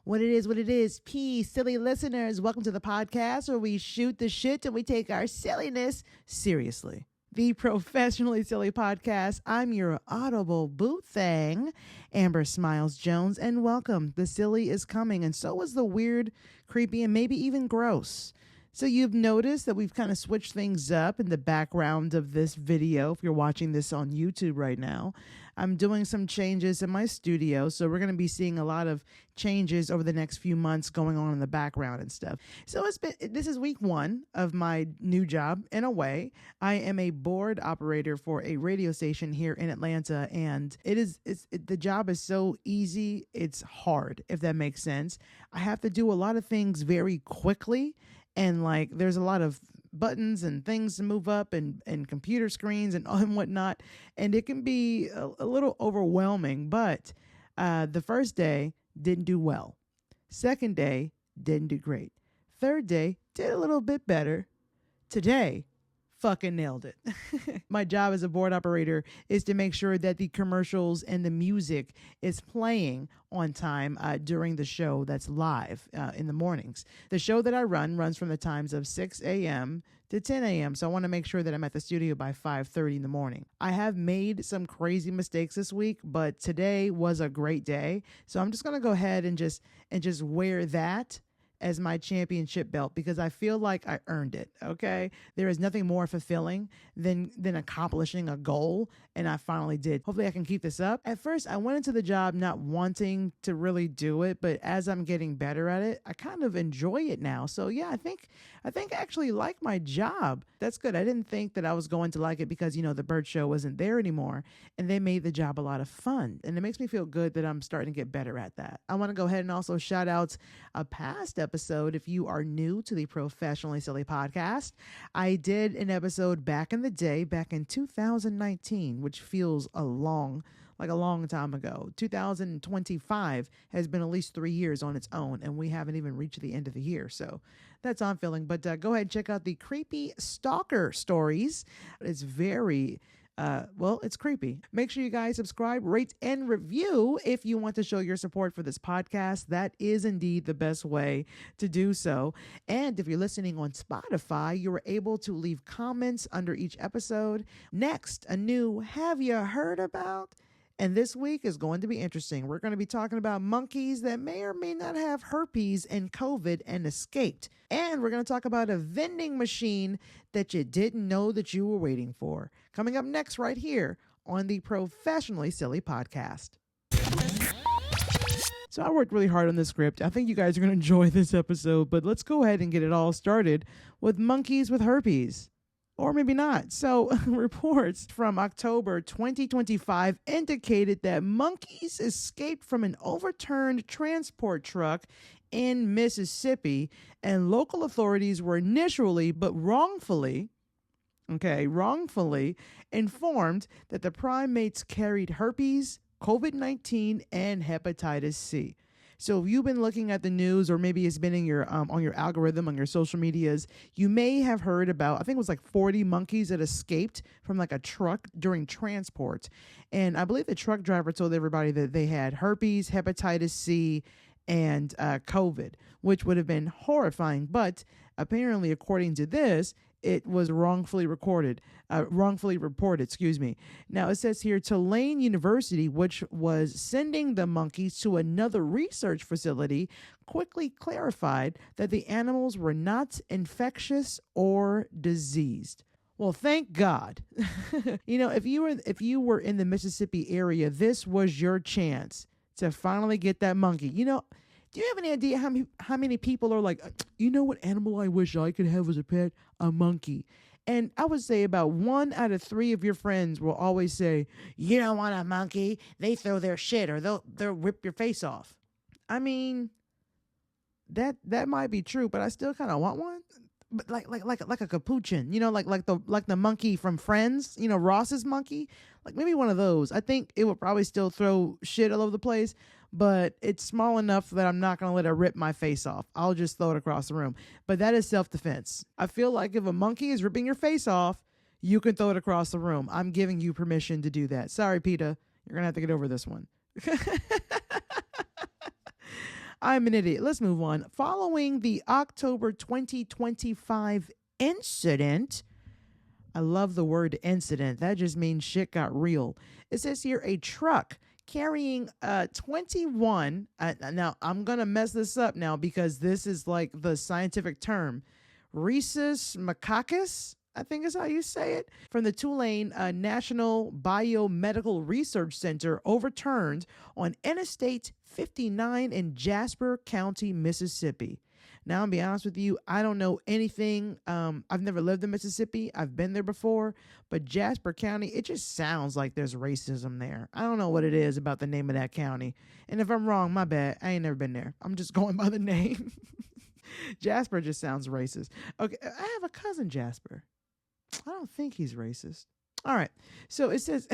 What it is. Peace, silly listeners. Welcome to the podcast where we shoot the shit and we take our silliness seriously. The Professionally Silly Podcast. I'm your audible boo thing, Amber Smiles Jones, and welcome. The silly is coming, and so is the weird, creepy, and maybe even gross. So you've noticed that we've kind of switched things up in the background of this video. If you're watching this on YouTube right now, I'm doing some changes in my studio. So we're going to be seeing a lot of changes over the next few months going on in the background and stuff. So this is week one of my new job. In a way, I am a board operator for a radio station here in Atlanta, and the job is so easy. It's hard, if that makes sense. I have to do a lot of things very quickly. And like, there's a lot of buttons and things to move up and computer screens and whatnot. And it can be a little overwhelming, but the first day didn't do well. Second day didn't do great. Third day did a little bit better. Today, fucking nailed it. My job as a board operator is to make sure that the commercials and the music is playing on time during the show that's live in the mornings. The show that I runs from the times of 6 a.m. to 10 a.m. So I want to make sure that I'm at the studio by 5:30 in the morning. I have made some crazy mistakes this week, but today was a great day. So I'm just going to go ahead and just wear that as my championship belt because I feel like I earned it. Okay. There is nothing more fulfilling than accomplishing a goal. And I finally did. Hopefully I can keep this up. At first I went into the job not wanting to really do it, but as I'm getting better at it, I kind of enjoy it now. So yeah, I think I actually like my job. That's good. I didn't think that I was going to like it because, the bird show wasn't there anymore and they made the job a lot of fun. And it makes me feel good that I'm starting to get better at that. I want to go ahead and also shout out a past episode. If you are new to the Professionally Silly Podcast, I did an episode back in the day, back in 2019, which feels a long time ago. 2025 has been at least 3 years on its own, and we haven't even reached the end of the year. So that's how I'm feeling. But go ahead and check out the creepy stalker stories. It's very it's creepy. Make sure you guys subscribe, rate, and review if you want to show your support for this podcast. That is indeed the best way to do so. And if you're listening on Spotify, you are able to leave comments under each episode. Next, a new Have You Heard About? And this week is going to be interesting. We're going to be talking about monkeys that may or may not have herpes and COVID and escaped. And we're going to talk about a vending machine that you didn't know that you were waiting for. Coming up next right here on the Professionally Silly Podcast. So I worked really hard on this script. I think you guys are going to enjoy this episode, but let's go ahead and get it all started with monkeys with herpes. Or maybe not. So reports from October 2025 indicated that monkeys escaped from an overturned transport truck in Mississippi, and local authorities were initially, but wrongfully informed that the primates carried herpes, COVID-19, and hepatitis C. So if you've been looking at the news, or maybe it's been in your on your algorithm, on your social medias, you may have heard about, I think it was like 40 monkeys that escaped from like a truck during transport. And I believe the truck driver told everybody that they had herpes, hepatitis C, and COVID, which would have been horrifying. But apparently, according to this, it was wrongfully reported. Now, it says here, Tulane University, which was sending the monkeys to another research facility, quickly clarified that the animals were not infectious or diseased. Well, thank God. If you were in the Mississippi area, this was your chance to finally get that monkey. Do you have any idea how many people are like, what animal I wish I could have as a pet? A monkey. And I would say about 1 out of 3 of your friends will always say, you don't want a monkey. They throw their shit or they'll rip your face off. I mean, that might be true, but I still kind of want one. But like a capuchin, like the monkey from Friends, Ross's monkey, like maybe one of those. I think it would probably still throw shit all over the place, but it's small enough that I'm not going to let it rip my face off. I'll just throw it across the room. But that is self-defense. I feel like if a monkey is ripping your face off, you can throw it across the room. I'm giving you permission to do that. Sorry, PETA. You're going to have to get over this one. I'm an idiot. Let's move on. Following the October 2025 incident, I love the word incident. That just means shit got real. It says here a truck carrying 21. Now, I'm going to mess this up now because this is like the scientific term. Rhesus macaques, I think is how you say it, from the Tulane National Biomedical Research Center overturned on Interstate 59 in Jasper County, Mississippi. Now, I'll be honest with you, I don't know anything. I've never lived in Mississippi. I've been there before, but Jasper County, it just sounds like there's racism there. I don't know what it is about the name of that county. And if I'm wrong, my bad. I ain't never been there. I'm just going by the name. Jasper just sounds racist. Okay, I have a cousin, Jasper. I don't think he's racist. All right. So it says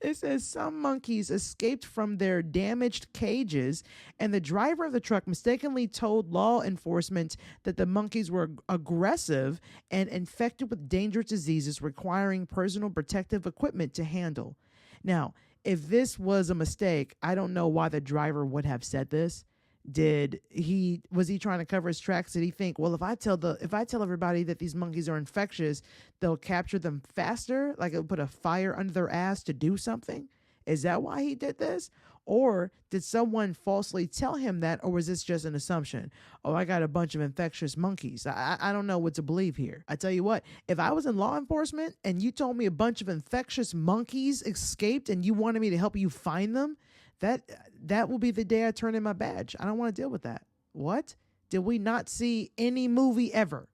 it says some monkeys escaped from their damaged cages, and the driver of the truck mistakenly told law enforcement that the monkeys were aggressive and infected with dangerous diseases requiring personal protective equipment to handle. Now, if this was a mistake, I don't know why the driver would have said this. Was he trying to cover his tracks? Did he think, well, if I tell everybody that these monkeys are infectious, they'll capture them faster, like it'll put a fire under their ass to do something? Is that why he did this? Or did someone falsely tell him that, or was this just an assumption? Oh, I got a bunch of infectious monkeys. I don't know what to believe here. I tell you what, if I was in law enforcement and you told me a bunch of infectious monkeys escaped and you wanted me to help you find them, that will be the day I turn in my badge. I don't want to deal with that. What? Did we not see any movie ever?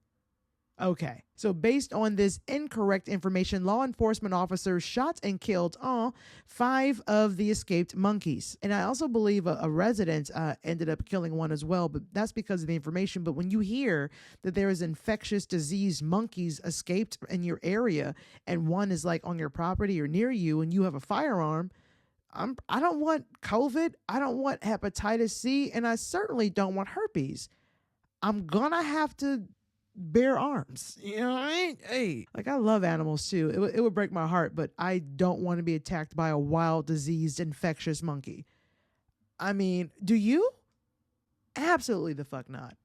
Okay. So based on this incorrect information, law enforcement officers shot and killed 5 of the escaped monkeys. And I also believe a resident ended up killing one as well, but that's because of the information. But when you hear that there is infectious disease monkeys escaped in your area and one is like on your property or near you and you have a firearm, I don't want COVID. I don't want hepatitis C. And I certainly don't want herpes. I'm going to have to bear arms. You know what I mean? Hey, like I love animals too. It would break my heart, but I don't want to be attacked by a wild, diseased, infectious monkey. I mean, do you? Absolutely the fuck not.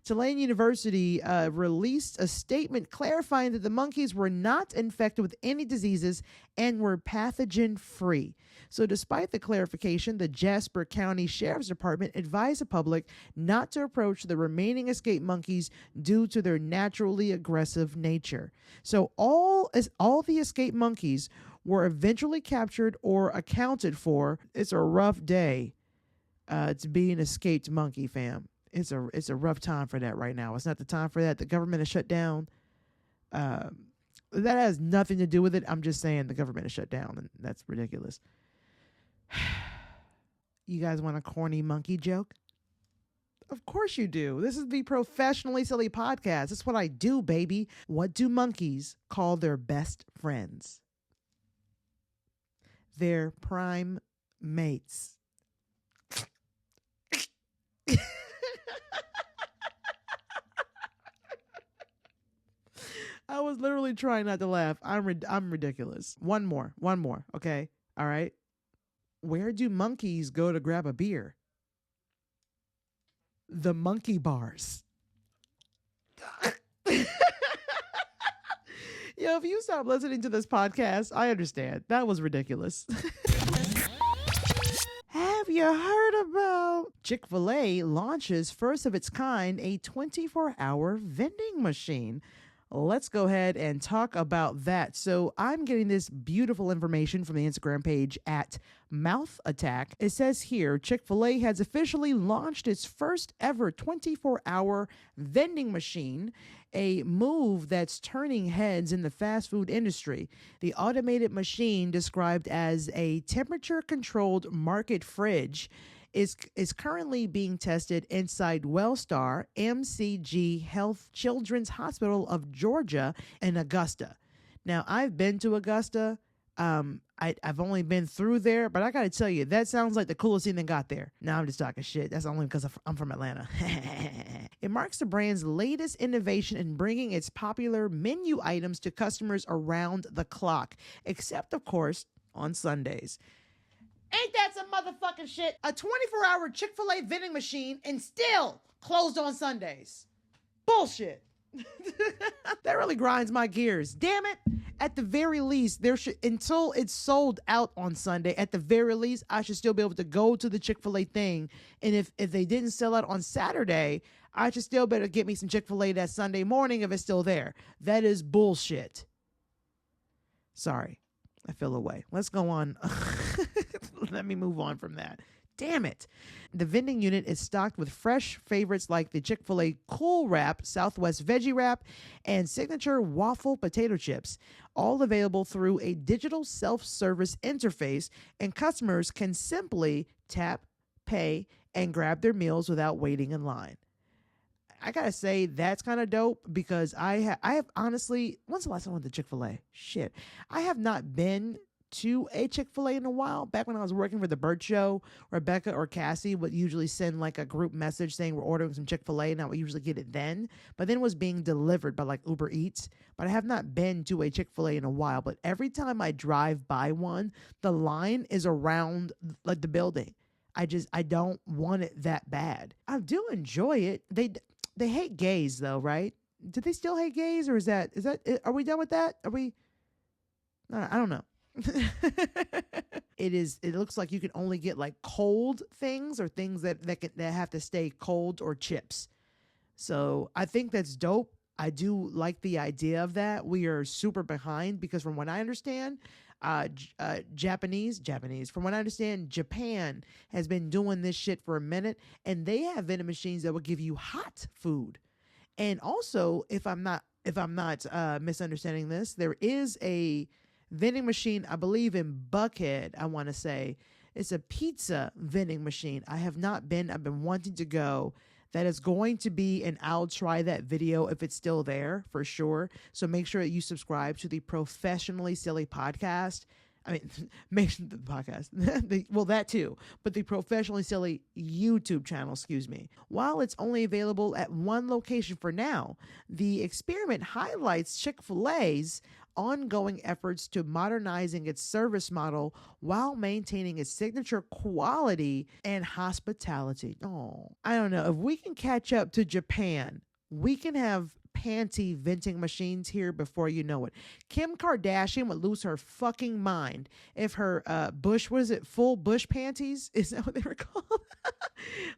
Tulane University released a statement clarifying that the monkeys were not infected with any diseases and were pathogen free. So despite the clarification, the Jasper County Sheriff's Department advised the public not to approach the remaining escaped monkeys due to their naturally aggressive nature. So all the escaped monkeys were eventually captured or accounted for. It's a rough day to be an escaped monkey, fam. It's a rough time for that right now. It's not the time for that. The government is shut down. That has nothing to do with it. I'm just saying the government is shut down, and that's ridiculous. You guys want a corny monkey joke? Of course you do. This is the Professionally Silly Podcast. That's what I do, baby. What do monkeys call their best friends? Their prime mates. I was literally trying not to laugh. I'm ridiculous. One more. Okay. All right. Where do monkeys go to grab a beer? The monkey bars. Yo, if you stop listening to this podcast, I understand. That was ridiculous. Have you heard about Chick-fil-A launches first of its kind, a 24-hour vending machine? Let's go ahead and talk about that. So I'm getting this beautiful information from the Instagram page at Mouth Attack. It says here, Chick-fil-A has officially launched its first ever 24-hour vending machine, a move that's turning heads in the fast food industry. The automated machine, described as a temperature-controlled market fridge, is currently being tested inside Wellstar MCG Health Children's Hospital of Georgia in Augusta. Now, I've been to Augusta. I've only been through there, but I got to tell you, that sounds like the coolest thing they got there. Now I'm just talking shit. That's only because I'm from Atlanta. It marks the brand's latest innovation in bringing its popular menu items to customers around the clock, except, of course, on Sundays. Ain't that some motherfucking shit? A 24-hour Chick-fil-A vending machine and still closed on Sundays. Bullshit. That really grinds my gears. Damn it. At the very least, there should, until it's sold out on Sunday, at the very least, I should still be able to go to the Chick-fil-A thing. And if they didn't sell out on Saturday, I should still better get me some Chick-fil-A that Sunday morning if it's still there. That is bullshit. Sorry. I feel away. Let's go on. Let me move on from that. Damn it. The vending unit is stocked with fresh favorites like the Chick-fil-A Cool Wrap, Southwest Veggie Wrap, and signature waffle potato chips, all available through a digital self-service interface, and customers can simply tap, pay, and grab their meals without waiting in line. I gotta say, that's kind of dope because I have honestly, when's the last time I went to Chick-fil-A? Shit. I have not been to a Chick-fil-A in a while. Back when I was working for the Burt Show, Rebecca or Cassie would usually send like a group message saying we're ordering some Chick-fil-A, and I would usually get it then. But then it was being delivered by like Uber Eats. But I have not been to a Chick-fil-A in a while. But every time I drive by one, the line is around like the building. I don't want it that bad. I do enjoy it. They hate gays though, right? Do they still hate gays, or is that are we done with that? Are we? I don't know. It looks like you can only get like cold things or things that have to stay cold, or chips. So I think that's dope. I do like the idea of that. We are super behind because from what I understand, Japanese, from what I understand, Japan has been doing this shit for a minute, and they have vending machines that will give you hot food. And also, if I'm not misunderstanding this, there is a vending machine, I believe in Buckhead, I want to say. It's a pizza vending machine. I have not been. I've been wanting to go. That is going to be, and I'll try that video if it's still there for sure. So make sure that you subscribe to the Professionally Silly podcast. I mean, make sure the podcast, well, that too, but the Professionally Silly YouTube channel, excuse me. While it's only available at one location for now, the experiment highlights Chick-fil-A's ongoing efforts to modernizing its service model while maintaining its signature quality and hospitality. Oh, I don't know. If we can catch up to Japan, we can have panty venting machines here before you know it. Kim Kardashian would lose her fucking mind if her full bush panties? Is that what they were called?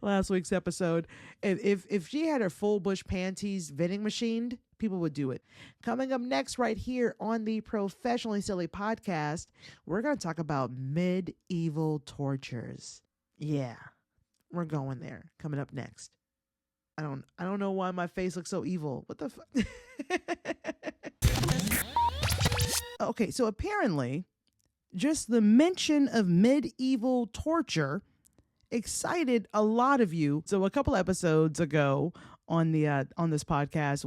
Last week's episode. If she had her full bush panties vending machined, people would do it. Coming up next right here on the Professionally Silly podcast, we're going to talk about medieval tortures. Yeah, we're going there. Coming up next. I don't know why my face looks so evil. What the fuck? Okay, so apparently just the mention of medieval torture excited a lot of you. So a couple episodes ago on this podcast,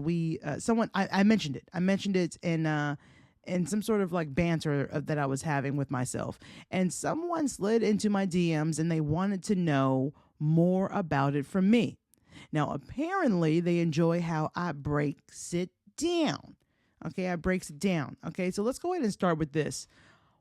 I mentioned it. I mentioned it in some sort of like banter that I was having with myself, and someone slid into my DMs and they wanted to know more about it from me. Now, apparently they enjoy how I breaks it down. Okay, I breaks it down. Okay, so let's go ahead and start with this.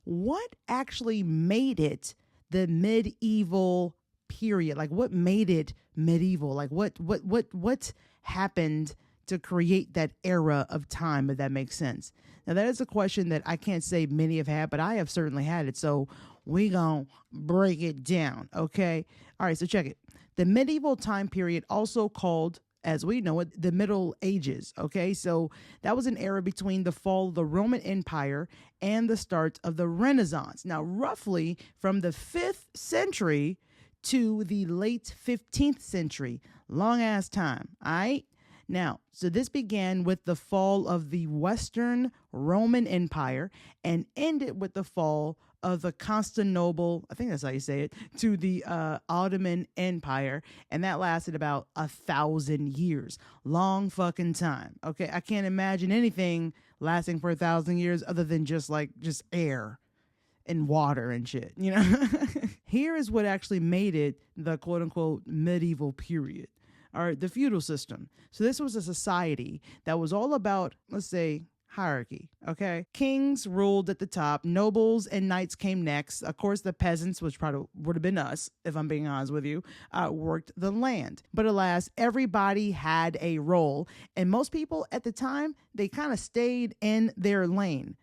What actually made it the medieval period? Like, what made it medieval? Like, what happened to create that era of time, if that makes sense? Now, that is a question that I can't say many have had, but I have certainly had it. So we gonna break it down, okay? All right, so check it. The medieval time period, also called, as we know it, the Middle Ages, okay? So that was an era between the fall of the Roman Empire and the start of the Renaissance. Now, roughly from the 5th century to the late 15th century. Long ass time, all right? Now, so this began with the fall of the Western Roman Empire and ended with the fall of the Constantinople, I think that's how you say it, to the Ottoman Empire. And that lasted about 1,000 years. Long fucking time. Okay, I can't imagine anything lasting for 1,000 years other than just air and water and shit, you know? Here is what actually made it the quote unquote medieval period. All right, the feudal system. So this was a society that was all about, let's say, hierarchy, okay? Kings ruled at the top, nobles and knights came next. Of course, the peasants, which probably would have been us, if I'm being honest with you, worked the land. But alas, everybody had a role, and most people at the time, they kind of stayed in their lane.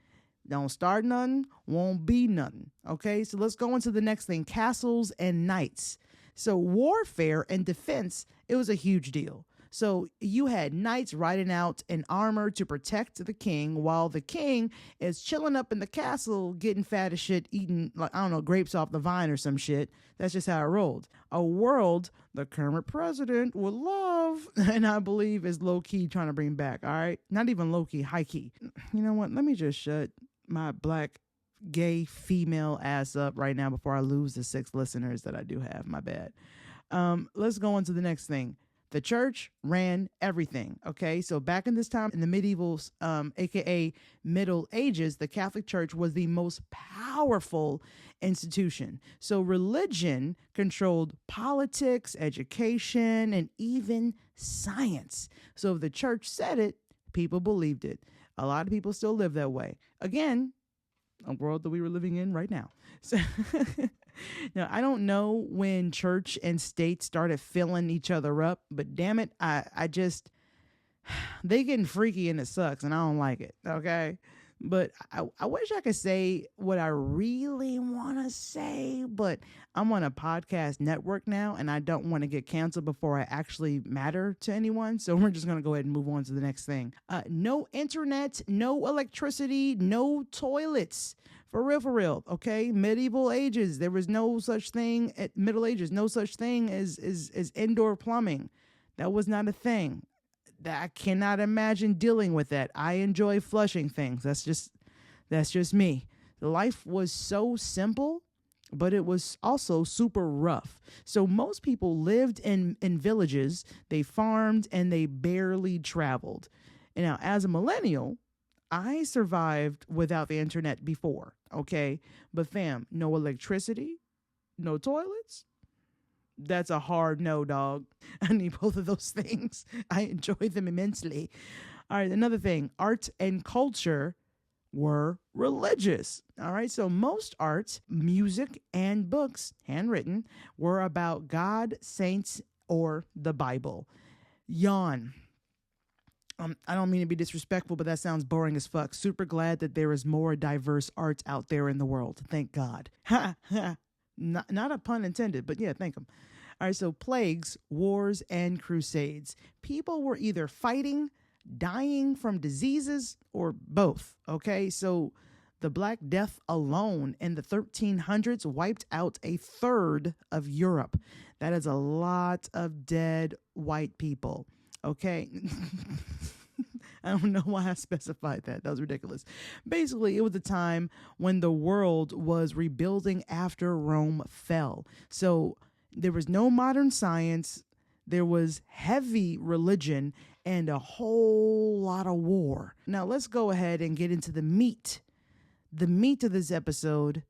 Don't start nothing, won't be nothing, okay? So let's go into the next thing, castles and knights. So warfare and defense, it was a huge deal. So you had knights riding out in armor to protect the king, while the king is chilling up in the castle, getting fat as shit, eating, like, I don't know, grapes off the vine or some shit. That's just how it rolled. A world the current president would love, and I believe is low-key trying to bring back, all right? Not even low-key, high-key. You know what? Let me just shut my black gay female ass up right now before I lose the 6 listeners that I do have. My bad. Let's go on to the next thing. The church ran everything, okay? So back in this time, in the medievals, aka Middle Ages, the Catholic Church was the most powerful institution. So religion controlled politics, education, and even science. So if the church said it, people believed it. A lot of people still live that way. Again, a world that we were living in right now. So now, I don't know when church and state started filling each other up, but damn it, I just, they getting freaky and it sucks and I don't like it, okay? But I wish I could say what I really want to say, but I'm on a podcast network now and I don't want to get canceled before I actually matter to anyone. So we're just going to go ahead and move on to the next thing. No internet, no electricity, no toilets. For real, okay? Medieval ages, there was no such thing at Middle Ages, no such thing as indoor plumbing. That was not a thing. I cannot imagine dealing with that. I enjoy flushing things. That's just me. Life was so simple, but it was also super rough. So most people lived in villages, they farmed, and they barely traveled. And now, as a millennial, I survived without the internet before, okay? But fam, no electricity, no toilets. That's a hard no, dog. I need both of those things. I enjoy them immensely. All right, another thing, art and culture were religious. All right, so most art, music, and books, handwritten, were about God, saints, or the Bible. Yawn. I don't mean to be disrespectful, but that sounds boring as fuck. Super glad that there is more diverse art out there in the world. Thank God. Ha, ha. Not a pun intended, but yeah, thank him. All right, so plagues, wars, and crusades. People were either fighting, dying from diseases, or both, okay? So the Black Death alone in the 1300s wiped out a third of Europe. That is a lot of dead white people, okay? I don't know why I specified that. That was ridiculous. Basically, it was a time when the world was rebuilding after Rome fell. So there was no modern science. There was heavy religion and a whole lot of war. Now, let's go ahead and get into the meat. The meat of this episode,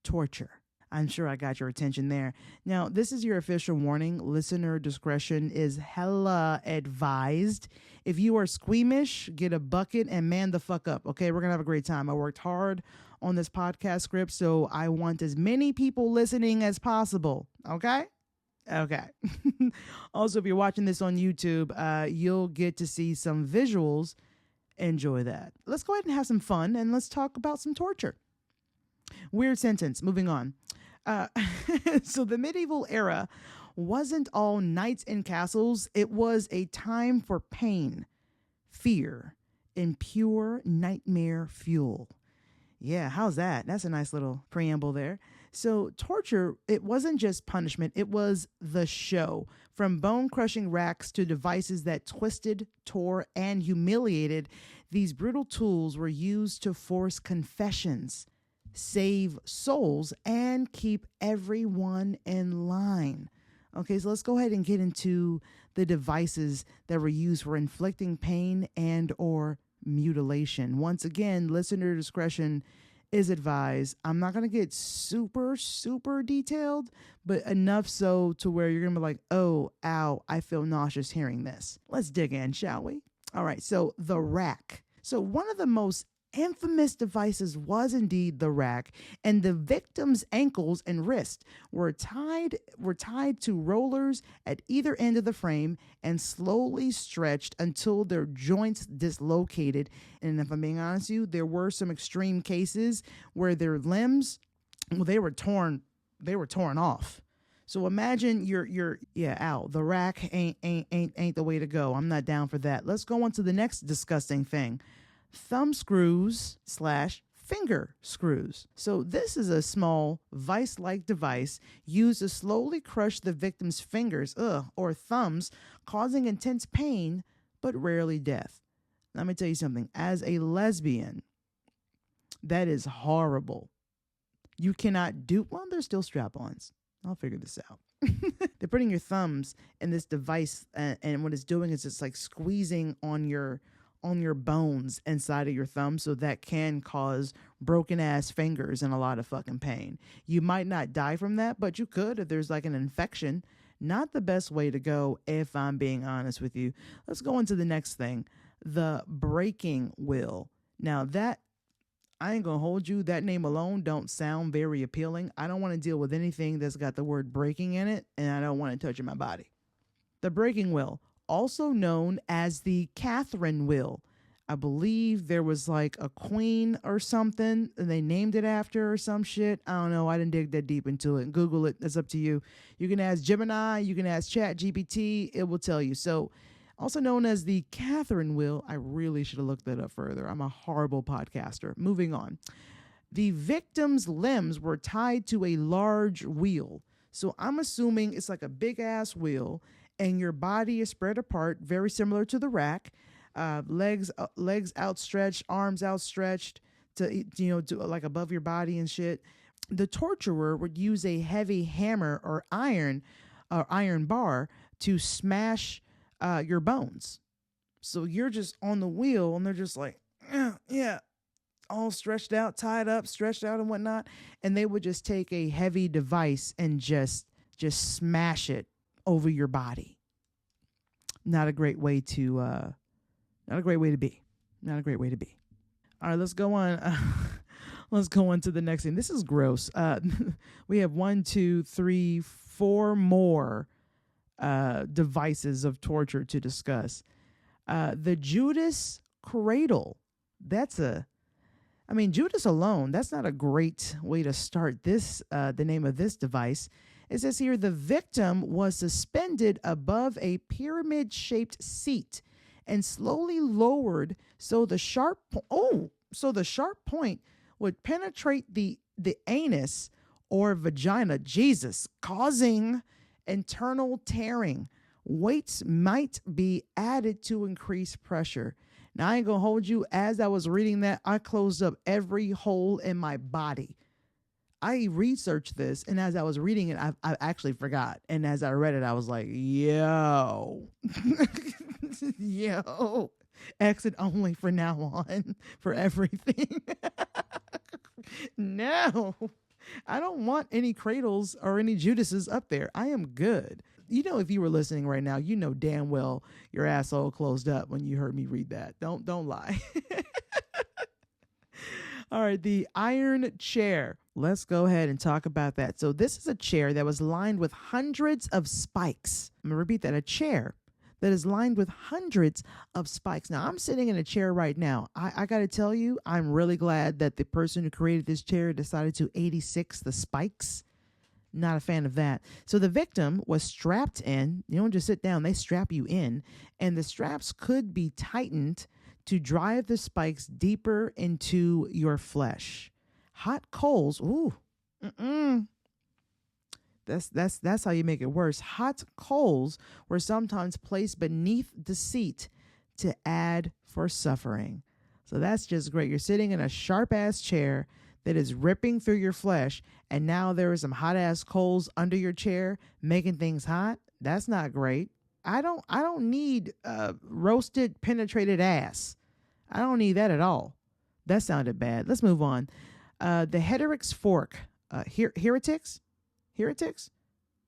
torture. I'm sure I got your attention there. Now, this is your official warning. Listener discretion is hella advised. If you are squeamish, get a bucket and man the fuck up. Okay, we're going to have a great time. I worked hard on this podcast script, so I want as many people listening as possible. Okay? Okay. Also, if you're watching this on YouTube, you'll get to see some visuals. Enjoy that. Let's go ahead and have some fun and let's talk about some torture. Weird sentence. Moving on. So the medieval era wasn't all knights and castles. It was a time for pain, fear, and pure nightmare fuel. Yeah, how's that? That's a nice little preamble there. So torture, it wasn't just punishment. It was the show. From bone-crushing racks to devices that twisted, tore, and humiliated, these brutal tools were used to force confessions, save souls, and keep everyone in line. Okay, so let's go ahead and get into the devices that were used for inflicting pain and or mutilation. Once again, listener discretion is advised. I'm not going to get super detailed, but enough so to where you're going to be like, oh, ow, I feel nauseous hearing this. Let's dig in, shall we? All right, so the rack. So one of the most infamous devices was indeed the rack, and the victim's ankles and wrists were tied to rollers at either end of the frame and slowly stretched until their joints dislocated. And if I'm being honest with you, there were some extreme cases where their limbs, well, they were torn off. So imagine you're out. The rack ain't the way to go. I'm not down for that. Let's go on to the next disgusting thing. Thumb screws / finger screws. So this is a small vice-like device used to slowly crush the victim's fingers or thumbs, causing intense pain but rarely death. Let me tell you something. As a lesbian, that is horrible. You cannot do, well, there's still strap-ons. I'll figure this out. They're putting your thumbs in this device, and what it's doing is it's like squeezing on your bones inside of your thumb, so that can cause broken ass fingers and a lot of fucking pain. You might not die from that, but you could if there's like an infection. Not the best way to go, if I'm being honest with you. Let's go on to the next thing. The breaking wheel. Now that, I ain't gonna hold you, that name alone don't sound very appealing. I don't want to deal with anything that's got the word breaking in it, and I don't want it touching my body. The breaking wheel, also known as the Catherine wheel. I believe there was like a queen or something, and they named it after or some shit. I don't know. I didn't dig that deep into it. Google it. It's up to you. You can ask Gemini. You can ask ChatGPT. It will tell you. So, also known as the Catherine wheel. I really should have looked that up further. I'm a horrible podcaster. Moving on. The victim's limbs were tied to a large wheel. So I'm assuming it's like a big ass wheel, and your body is spread apart, very similar to the rack. Legs outstretched, arms outstretched to like above your body and shit. The torturer would use a heavy hammer or iron bar to smash your bones. So you're just on the wheel, and they're just like, yeah, all stretched out, tied up, stretched out and whatnot. And they would just take a heavy device and just smash it over your body. Not a great way to be. Not a great way to be. All right, let's go on. Let's go on to the next thing. This is gross. We have 1, 2, 3, 4 more devices of torture to discuss. The Judas cradle. Judas alone, that's not a great way to start this, the name of this device. It says here, the victim was suspended above a pyramid-shaped seat and slowly lowered so the sharp point would penetrate the anus or vagina, Jesus, causing internal tearing. Weights might be added to increase pressure. Now, I ain't gonna hold you. As I was reading that, I closed up every hole in my body. I researched this, and as I was reading it, I actually forgot. And as I read it, I was like, yo, yo, exit only for now on for everything. No, I don't want any cradles or any Judases up there. I am good. You know, if you were listening right now, you know damn well your asshole closed up when you heard me read that. Don't lie. All right, the iron chair. Let's go ahead and talk about that. So this is a chair that was lined with hundreds of spikes. I'm going to repeat that. A chair that is lined with hundreds of spikes. Now, I'm sitting in a chair right now. I got to tell you, I'm really glad that the person who created this chair decided to 86 the spikes. Not a fan of that. So the victim was strapped in. You don't just sit down. They strap you in. And the straps could be tightened to drive the spikes deeper into your flesh. Hot coals. Ooh. That's how you make it worse. Hot coals were sometimes placed beneath the seat to add for suffering. So that's just great. You're sitting in a sharp-ass chair that is ripping through your flesh, and now there are some hot-ass coals under your chair making things hot. That's not great. I don't need roasted, penetrated ass. I don't need that at all. That sounded bad. Let's move on. The Heterix fork. Heretics?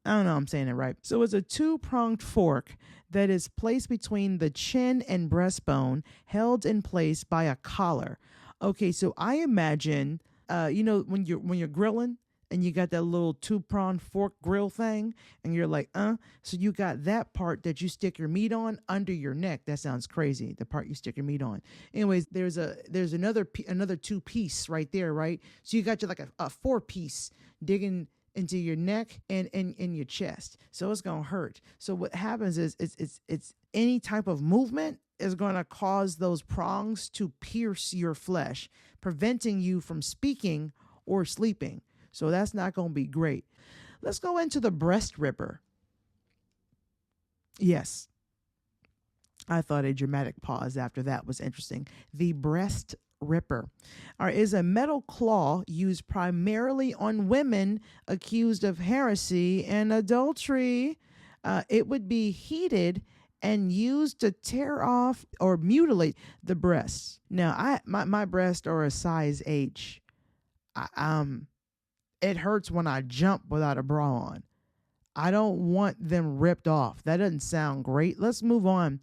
I don't know I'm saying it right. So it's a two-pronged fork that is placed between the chin and breastbone, held in place by a collar. Okay, so I imagine, when you're grilling and you got that little two-pronged fork grill thing, and you're like, so you got that part that you stick your meat on under your neck. That sounds crazy. The part you stick your meat on. Anyways, there's another two-piece right there, right? So you got your like a four-piece digging into your neck and in your chest. So it's gonna hurt. So what happens is it's any type of movement is gonna cause those prongs to pierce your flesh, preventing you from speaking or sleeping. So that's not gonna be great. Let's go into the breast ripper. Yes. I thought a dramatic pause after that was interesting. The breast ripper is a metal claw used primarily on women accused of heresy and adultery. It would be heated and used to tear off or mutilate the breasts. Now, my breasts are a size H. It hurts when I jump without a bra on. I don't want them ripped off. That doesn't sound great. Let's move on.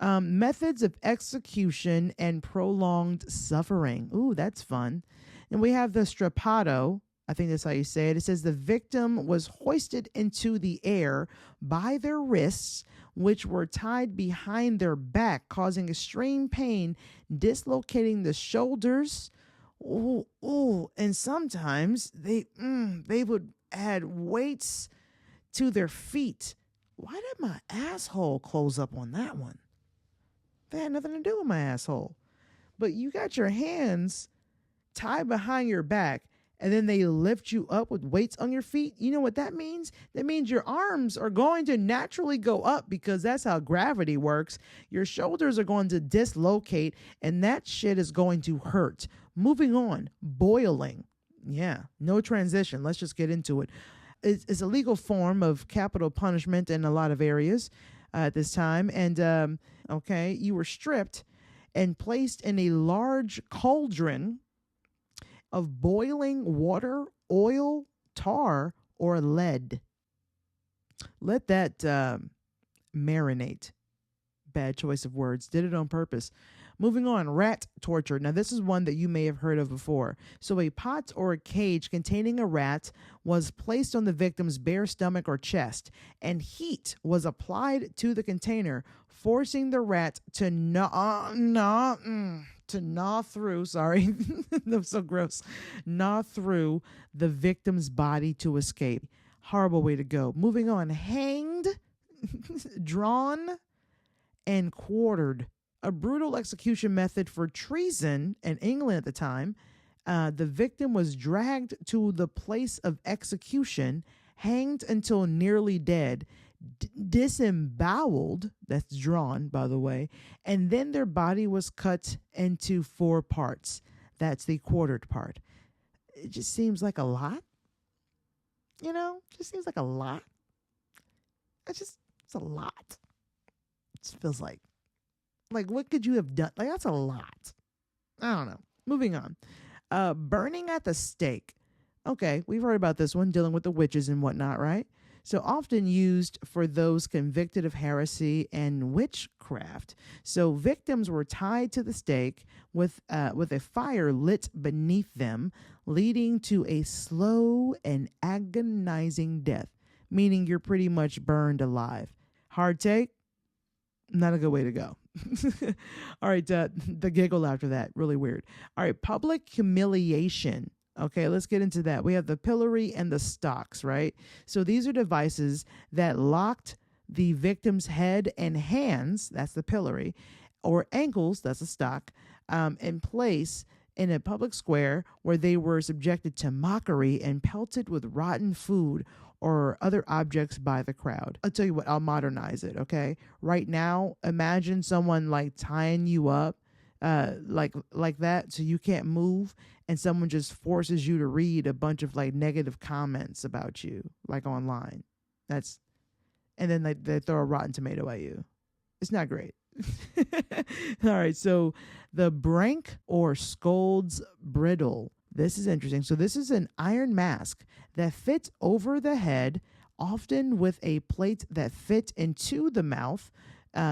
Methods of execution and prolonged suffering. Ooh, that's fun. And we have the strappado. I think that's how you say it. It says the victim was hoisted into the air by their wrists, which were tied behind their back, causing extreme pain, dislocating the shoulders. Ooh, and sometimes they would add weights to their feet. Why did my asshole close up on that one? That had nothing to do with my asshole. But you got your hands tied behind your back, and then they lift you up with weights on your feet. You know what that means? That means your arms are going to naturally go up because that's how gravity works. Your shoulders are going to dislocate, and that shit is going to hurt. Moving on, boiling. Yeah, no transition. Let's just get into it. It's a legal form of capital punishment in a lot of areas at this time. And, you were stripped and placed in a large cauldron of boiling water, oil, tar, or lead. Let that marinate. Bad choice of words. Did it on purpose. Moving on, rat torture. Now, this is one that you may have heard of before. So a pot or a cage containing a rat was placed on the victim's bare stomach or chest, and heat was applied to the container, forcing the rat to gnaw through, that was so gross, gnaw through the victim's body to escape. Horrible way to go. Moving on, hanged, drawn, and quartered. A brutal execution method for treason in England at the time. The victim was dragged to the place of execution, hanged until nearly dead, disemboweled, that's drawn, by the way, and then their body was cut into 4 parts. That's the quartered part. It just seems like a lot. Just seems like a lot. It's a lot. It just feels like what could you have done? That's a lot. I don't know. Moving on. Burning at the stake. Okay, we've heard about this one, dealing with the witches and whatnot, right? So often used for those convicted of heresy and witchcraft. So victims were tied to the stake with a fire lit beneath them, leading to a slow and agonizing death, meaning you're pretty much burned alive. Hard take? Not a good way to go. All right, the giggle after that, really weird. All right, public humiliation. Okay, let's get into that. We have the pillory and the stocks, right? So these are devices that locked the victim's head and hands, that's the pillory, or ankles, that's a stock, in place in a public square where they were subjected to mockery and pelted with rotten food or other objects by the crowd. I'll tell you what, I'll modernize it, okay? Right now, imagine someone tying you up like that so you can't move, and someone just forces you to read a bunch of negative comments about you online. And then they throw a rotten tomato at you. It's not great. All right, so the brank or scold's bridle. This is interesting. So this is an iron mask that fits over the head, often with a plate that fit into the mouth.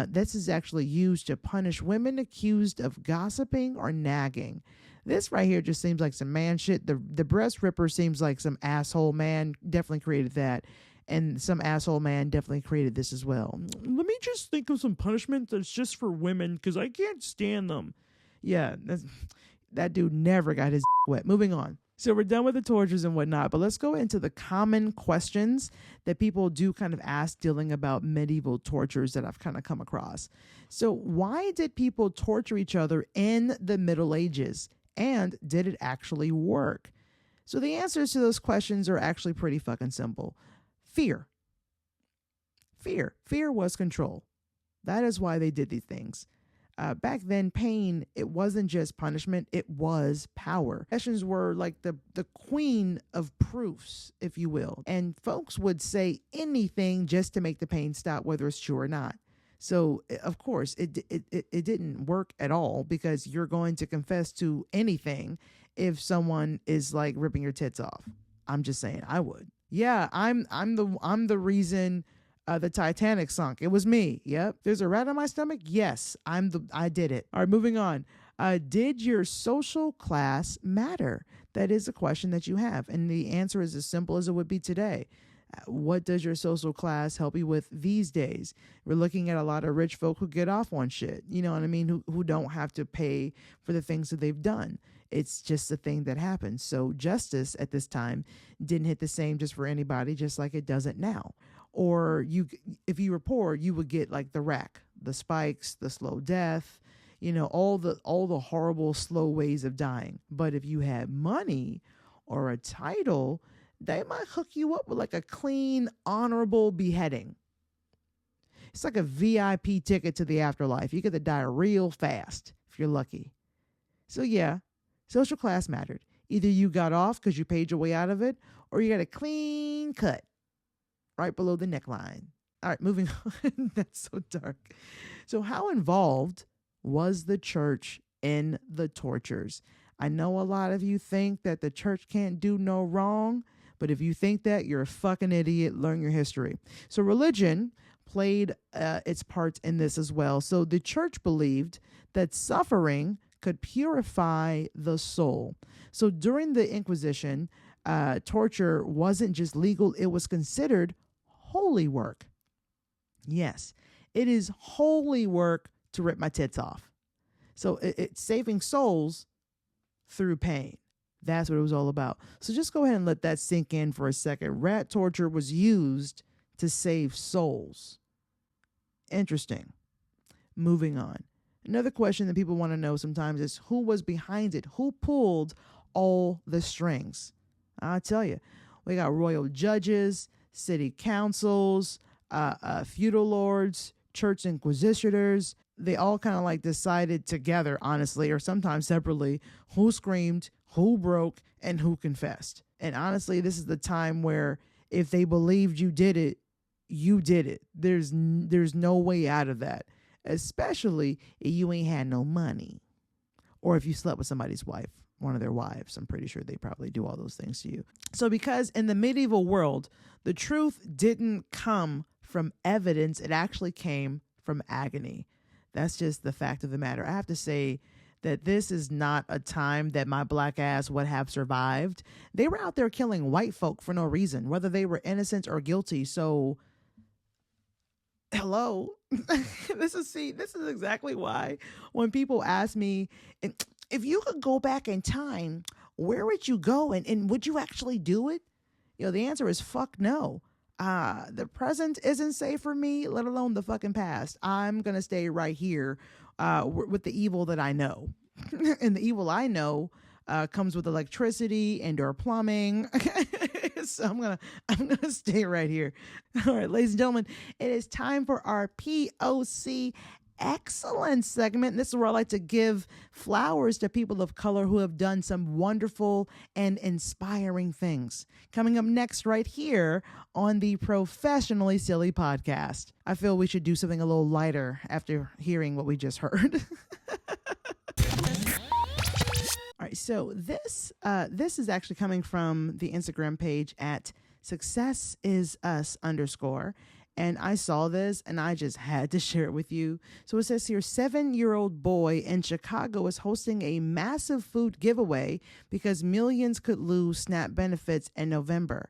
This is actually used to punish women accused of gossiping or nagging. This right here just seems like some man shit. The breast ripper seems like some asshole man definitely created that. And some asshole man definitely created this as well. Let me just think of some punishment that's just for women because I can't stand them. Yeah, that dude never got his wet. Moving on. So we're done with the tortures and whatnot, but let's go into the common questions that people do kind of ask dealing about medieval tortures that I've kind of come across. So why did people torture each other in the Middle Ages? And did it actually work? So the answers to those questions are actually pretty fucking simple. Fear. Fear was control. That is why they did these things. Back then, pain, it wasn't just punishment, it was power. Sessions were like the queen of proofs, if you will. And folks would say anything just to make the pain stop, whether it's true or not. So, of course, it didn't work at all because you're going to confess to anything if someone is like ripping your tits off. I'm just saying, I would. Yeah, I'm the reason the Titanic sunk. It was me. Yep. There's a rat on my stomach. Yes, I did it. All right, moving on. Did your social class matter? That is a question that you have. And the answer is as simple as it would be today. What does your social class help you with these days? We're looking at a lot of rich folk who get off on shit. You know what I mean? Who don't have to pay for the things that they've done. It's just a thing that happens. So justice at this time didn't hit the same just for anybody, just like it doesn't now. Or if you were poor, you would get like the rack, the spikes, the slow death, you know, all the horrible slow ways of dying. But if you had money or a title, they might hook you up with like a clean, honorable beheading. It's like a VIP ticket to the afterlife. You get to die real fast if you're lucky. So yeah, social class mattered. Either you got off because you paid your way out of it, or you got a clean cut right below the neckline. All right, moving on. That's so dark. So how involved was the church in the tortures? I know a lot of you think that the church can't do no wrong, but if you think that, you're a fucking idiot. Learn your history. So religion played its part in this as well. So the church believed that suffering could purify the soul. So during the Inquisition, torture wasn't just legal, it was considered holy work. Yes, it is holy work to rip my tits off. So it's saving souls through pain. That's what it was all about. So just go ahead and let that sink in for a second. Rat torture was used to save souls. Interesting. Moving on. Another question that people want to know sometimes is who was behind it? Who pulled all the strings? I'll tell you, we got royal judges, city councils, feudal lords, church inquisitors. They all kind of like decided together, honestly, or sometimes separately, who screamed, who broke, and who confessed. And honestly, this is the time where if they believed you did it, you did it. There's no way out of that, especially if you ain't had no money or if you slept with somebody's wife, one of their wives. I'm pretty sure they probably do all those things to you. So because in the medieval world, the truth didn't come from evidence, it actually came from agony. That's just the fact of the matter. I have to say that this is not a time that my black ass would have survived. They were out there killing white folk for no reason, whether they were innocent or guilty. So, hello. This is exactly why when people ask me, if you could go back in time, where would you go and would you actually do it? You know, the answer is fuck no. The present isn't safe for me, let alone the fucking past. I'm going to stay right here with the evil that I know. And the evil I know comes with electricity and or plumbing. So I'm gonna stay right here. All right, ladies and gentlemen, it is time for our POC excellence segment. This is where I like to give flowers to people of color who have done some wonderful and inspiring things. Coming up next right here on the Professionally Silly podcast. I feel we should do something a little lighter after hearing what we just heard. All right, so this is actually coming from the Instagram page at Success is us _ and I saw this and I just had to share it with you. So it says here, 7-year-old boy in Chicago is hosting a massive food giveaway because millions could lose SNAP benefits in November.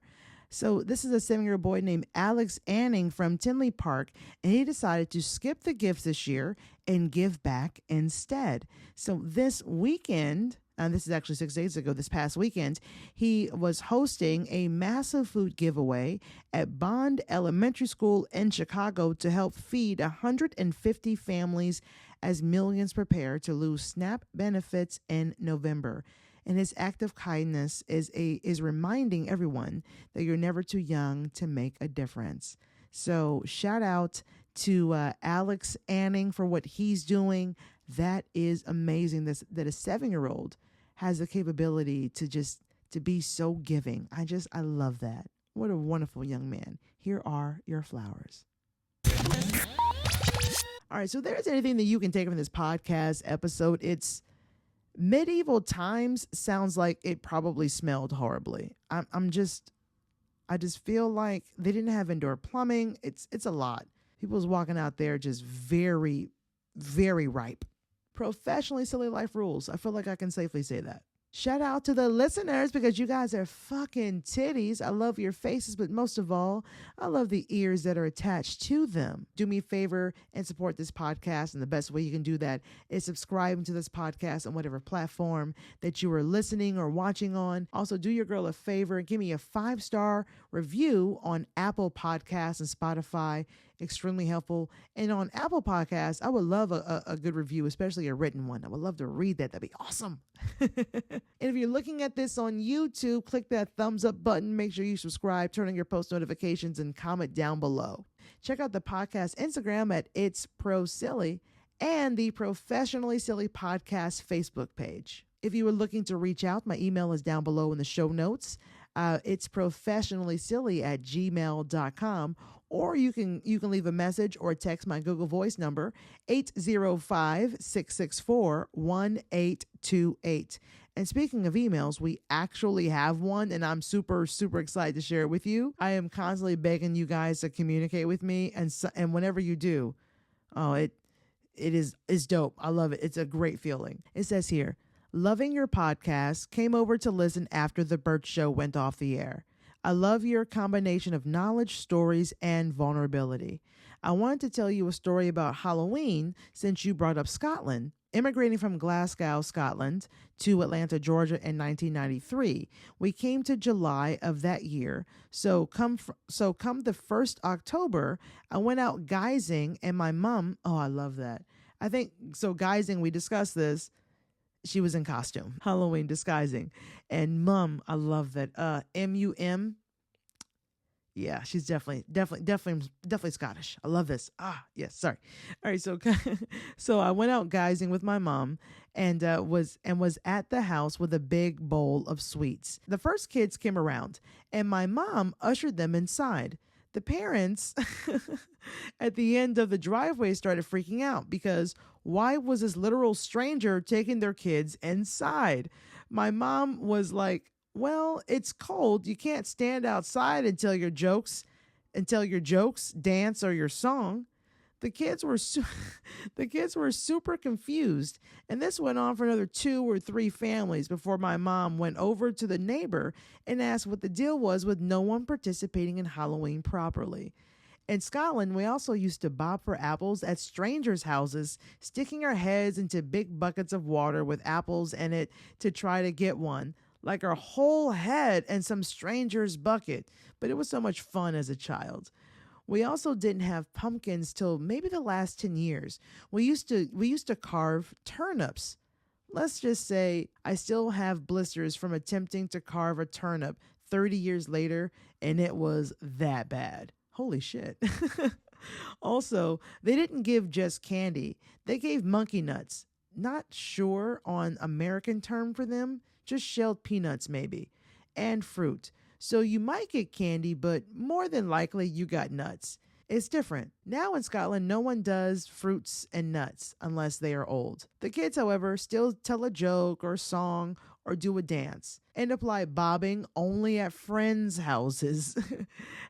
So this is a 7-year-old boy named Alex Anning from Tinley Park, and he decided to skip the gifts this year and give back instead. So this weekend, and this is actually 6 days ago, this past weekend, he was hosting a massive food giveaway at Bond Elementary School in Chicago to help feed 150 families as millions prepare to lose SNAP benefits in November. And his act of kindness is reminding everyone that you're never too young to make a difference. So shout out to Alex Anning for what he's doing. That is amazing. That a 7-year-old has the capability to be so giving. I love that. What a wonderful young man. Here are your flowers. All right, so there's anything that you can take from this podcast episode. It's medieval times. Sounds like it probably smelled horribly. I just feel like they didn't have indoor plumbing. It's a lot. People's walking out there just very, very ripe. Professionally silly life rules. I feel like I can safely say that. Shout out to the listeners because you guys are fucking titties. I love your faces, but most of all, I love the ears that are attached to them. Do me a favor and support this podcast. And the best way you can do that is subscribing to this podcast on whatever platform that you are listening or watching on. Also, do your girl a favor and give me a 5-star review on Apple Podcasts and Spotify. Extremely helpful. And on Apple Podcasts, I would love a good review, especially a written one. I would love to read that. That'd be awesome. And if you're looking at this on YouTube, click that thumbs up button. Make sure you subscribe, turn on your post notifications, and comment down below. Check out the podcast Instagram at It's Pro Silly and the Professionally Silly Podcast Facebook page. If you were looking to reach out, my email is down below in the show notes. It's professionallysilly@gmail.com. Or you can leave a message or text my Google Voice number, 805-664-1828. And speaking of emails, we actually have one, and I'm super, super excited to share it with you. I am constantly begging you guys to communicate with me, and whenever you do, it's dope. I love it. It's a great feeling. It says here, loving your podcast, came over to listen after the Burt Show went off the air. I love your combination of knowledge, stories, and vulnerability. I wanted to tell you a story about Halloween since you brought up Scotland. Immigrating from Glasgow, Scotland, to Atlanta, Georgia in 1993, we came to July of that year. So come the 1st October, I went out guising, and my mom, oh, I love that. I think, so guising, we discussed this. She was in costume, Halloween disguising. And mom, I love that. M-U-M. Yeah, she's definitely Scottish. I love this. Yes, sorry. All right, so I went out guising with my mom and was at the house with a big bowl of sweets. The first kids came around and my mom ushered them inside. The parents at the end of the driveway started freaking out because why was this literal stranger taking their kids inside? My mom was like, well, it's cold. You can't stand outside and tell your jokes, dance, or your song. The kids were super confused, and this went on for another 2 or 3 families before my mom went over to the neighbor and asked what the deal was with no one participating in Halloween properly. In Scotland, we also used to bob for apples at strangers' houses, sticking our heads into big buckets of water with apples in it to try to get one, like our whole head in some stranger's bucket. But it was so much fun as a child. We also didn't have pumpkins till maybe the last 10 years. We used to carve turnips. Let's just say I still have blisters from attempting to carve a turnip 30 years later, and it was that bad. Holy shit. Also, they didn't give just candy. They gave monkey nuts. Not sure on American term for them, just shelled peanuts maybe, and fruit. So you might get candy, but more than likely you got nuts. It's different. Now in Scotland, no one does fruits and nuts unless they are old. The kids, however, still tell a joke or song or do a dance. End up like bobbing only at friends' houses.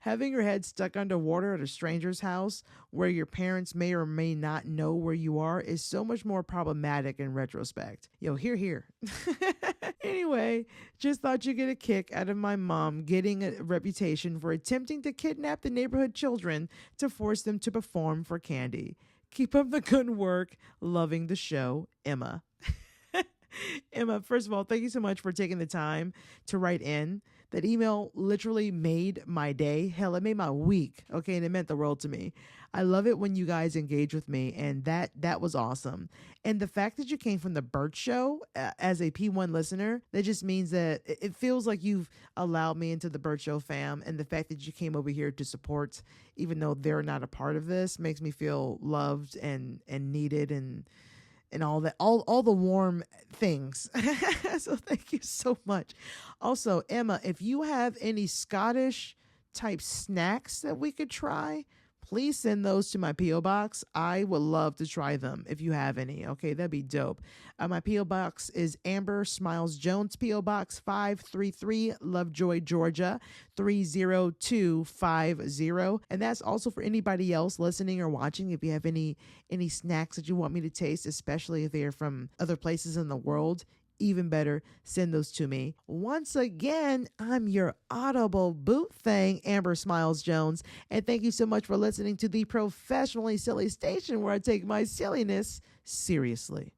Having your head stuck underwater at a stranger's house where your parents may or may not know where you are is so much more problematic in retrospect. Yo, hear. Anyway, just thought you'd get a kick out of my mom getting a reputation for attempting to kidnap the neighborhood children to force them to perform for candy. Keep up the good work. Loving the show, Emma. Emma, first of all, thank you so much for taking the time to write in. That email literally made my day. Hell, it made my week. Okay, and it meant the world to me. I love it when you guys engage with me, and that was awesome. And the fact that you came from the Burt Show as a P1 listener, that just means that it feels like you've allowed me into the Burt Show fam. And the fact that you came over here to support, even though they're not a part of this, makes me feel loved and needed and all that, all the warm things. So thank you so much. Also, Emma, if you have any Scottish type snacks that we could try, please send those to my P.O. Box. I would love to try them if you have any. Okay, that'd be dope. My P.O. Box is Amber Smiles Jones, P.O. Box 533, Lovejoy, Georgia, 30250. And that's also for anybody else listening or watching. If you have any snacks that you want me to taste, especially if they're from other places in the world, even better, send those to me. Once again, I'm your audible boot thing, Amber Smiles Jones, and thank you so much for listening to the Professionally Silly Station, where I take my silliness seriously.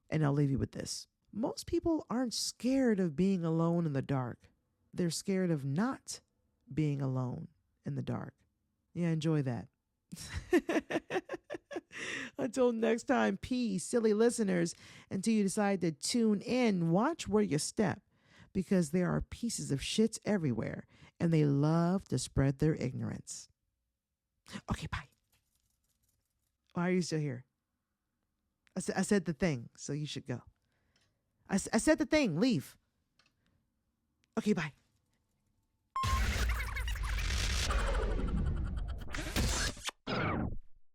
And I'll leave you with this. Most people aren't scared of being alone in the dark. They're scared of not being alone in the dark. Yeah, enjoy that. Until next time, peace, silly listeners. Until you decide to tune in, watch where you step, because there are pieces of shit everywhere, and they love to spread their ignorance. Okay, bye. Why are you still here? I said the thing, so you should go. I said the thing. Leave. Okay, bye.